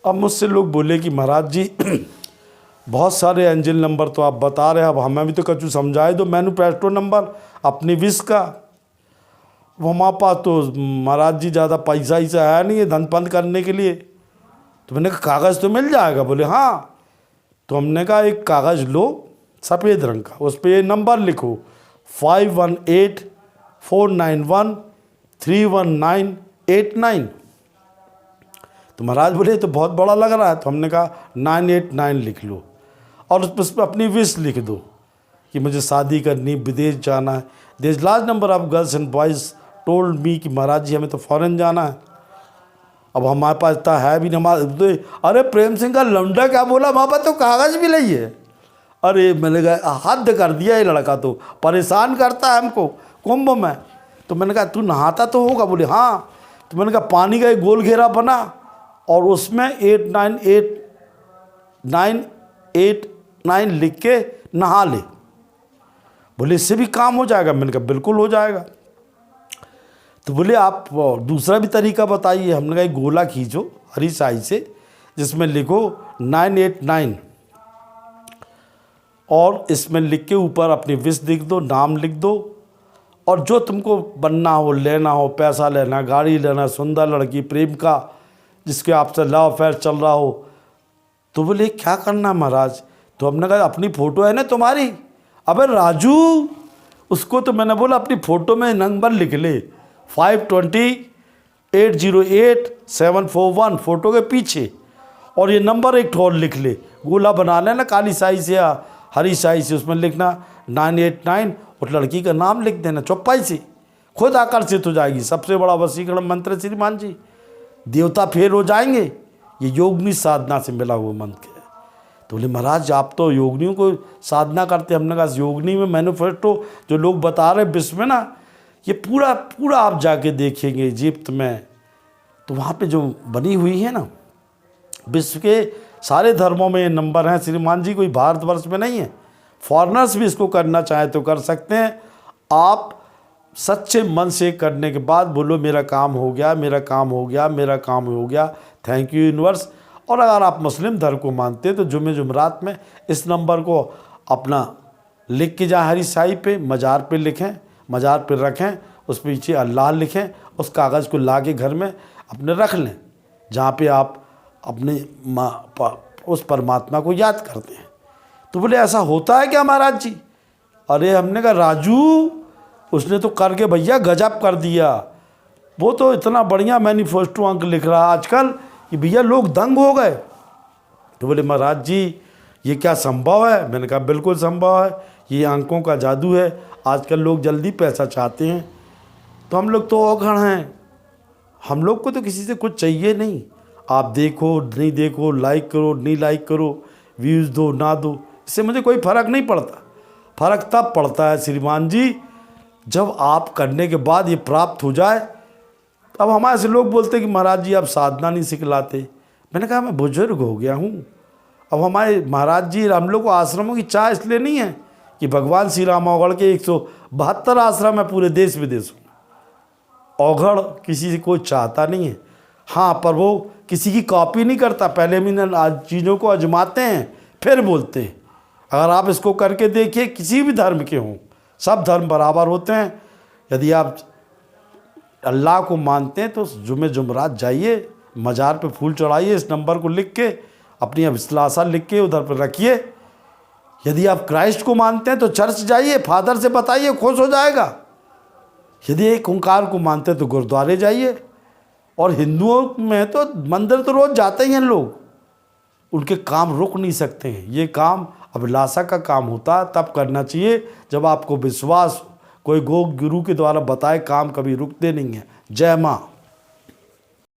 अब मुझसे लोग बोले कि महाराज जी बहुत सारे एंजल नंबर तो आप बता रहे हैं, अब हमें भी तो कछु समझाए दो मैनिफेस्टो नंबर अपनी विश का। वो हमारे पास तो महाराज जी ज़्यादा पैसा ही है नहीं है धन पंद करने के लिए। तो मैंने कहा कागज़ तो मिल जाएगा। बोले हाँ। तो हमने कहा एक कागज़ लो सफ़ेद रंग का, उस पर ये नंबर लिखो 5184913189। तो महाराज बोले तो बहुत बड़ा लग रहा है। तो हमने कहा 989 लिख लो और उस पर अपनी विश लिख दो कि मुझे शादी करनी, विदेश जाना है। देश large number of girls and boys told me कि महाराज जी हमें तो फॉरेन जाना है। अब हमारे पास इतना है भी नहीं। अरे प्रेम सिंह का लौंडा क्या बोला, वहाँ पर तो कागज़ भी नहीं है। अरे मैंने कहा हद कर दिया ये लड़का, तो परेशान करता है हमको कुंभ में। तो मैंने कहा तू नहाता तो होगा। बोले हाँ। तो मैंने कहा पानी का एक गोल घेरा बना और उसमें 8989 लिख के नहा ले। बोले इससे भी काम हो जाएगा। मैंने कहा बिल्कुल हो जाएगा। तो बोले आप दूसरा भी तरीका बताइए। हमने कहा एक गोला खींचो हरी स्याही से जिसमें लिखो 989 और इसमें लिख के ऊपर अपनी विश लिख दो, नाम लिख दो और जो तुमको बनना हो, लेना हो, पैसा लेना, गाड़ी लेना, सुंदर लड़की, प्रेम का जिसके आपसे लव अफेयर चल रहा हो। तो बोले क्या करना महाराज। तो हमने कहा अपनी फ़ोटो है ना तुम्हारी। अबे राजू, उसको तो मैंने बोला अपनी फ़ोटो में नंबर लिख ले 5208087141 फ़ोटो के पीछे, और ये नंबर एक ठोर लिख ले, गोला बना लेना काली स्याही से या हरी स्याही से, उसमें लिखना 989 और लड़की का नाम लिख देना चौपाई से। खुद आकर्षित हो जाएगी। सबसे बड़ा वशीकरण मंत्र श्रीमान जी, देवता फेल हो जाएंगे। ये योगनी साधना से मिला हुआ मंत्र है। तो बोले महाराज आप तो योगनियों को साधना करते। हमने कहा योगनी में मैनिफेस्टो जो लोग बता रहे विश्व में ना, ये पूरा पूरा आप जाके देखेंगे इजिप्ट में, तो वहाँ पे जो बनी हुई है ना, विश्व के सारे धर्मों में ये नंबर हैं श्रीमान जी, कोई भारतवर्ष में नहीं है। फॉरेनर्स भी इसको करना चाहे तो कर सकते हैं। आप सच्चे मन से करने के बाद बोलो मेरा काम हो गया, मेरा काम हो गया, मेरा काम हो गया, थैंक यू यूनिवर्स। और अगर आप मुस्लिम धर्म को मानते हैं तो जुम्मे जुमरात में इस नंबर को अपना लिख के जाए हरी स्याही पे, मज़ार पे लिखें, मज़ार पे रखें, उस पीछे अल्लाह लिखें, उस कागज़ को ला के घर में अपने रख लें जहाँ पे आप अपने उस परमात्मा को याद करते हैं। तो बोले ऐसा होता है क्या महाराज जी। अरे हमने कहा राजू उसने तो करके भैया गजब कर दिया। वो तो इतना बढ़िया मैनिफेस्टो अंक लिख रहा है आजकल कि भैया लोग दंग हो गए। तो बोले महाराज जी ये क्या संभव है। मैंने कहा बिल्कुल संभव है, ये अंकों का जादू है। आजकल लोग जल्दी पैसा चाहते हैं, तो हम लोग तो औघड़ हैं, हम लोग को तो किसी से कुछ चाहिए नहीं। आप देखो नहीं देखो, लाइक करो नहीं लाइक करो, व्यूज़ दो ना दो, इससे मुझे कोई फ़र्क नहीं पड़ता। फ़र्क तब पड़ता है श्रीमान जी जब आप करने के बाद ये प्राप्त हो जाए। अब हमारे से लोग बोलते कि महाराज जी आप साधना नहीं सिखलाते। मैंने कहा मैं बुजुर्ग हो गया हूँ। अब हमारे महाराज जी हम लोग को आश्रमों की चाह इसलिए नहीं है कि भगवान श्री राम औगढ़ के 172 आश्रम है पूरे देश विदेश में। औगढ़ किसी से कोई चाहता नहीं है। हाँ, पर वो किसी की कॉपी नहीं करता। पहले भी चीज़ों को आजमाते हैं फिर बोलते हैं। अगर आप इसको करके देखिए, किसी भी धर्म के हों, सब धर्म बराबर होते हैं। यदि आप अल्लाह को मानते हैं तो जुमे जुमरात जाइए, मज़ार पे फूल चढ़ाइए, इस नंबर को लिख के अपनी अभिलाषा लिख के उधर पर रखिए। यदि आप क्राइस्ट को मानते हैं तो चर्च जाइए, फादर से बताइए, खुश हो जाएगा। यदि एक ओंकार को मानते हैं तो गुरुद्वारे जाइए। और हिंदुओं में तो मंदिर तो रोज़ जाते ही हैं लोग, उनके काम रुक नहीं सकते हैं। ये काम अभिलाषा का काम होता है, तब करना चाहिए जब आपको विश्वास हो। कोई गुरु के द्वारा बताए काम कभी रुकते नहीं हैं। जय माँ।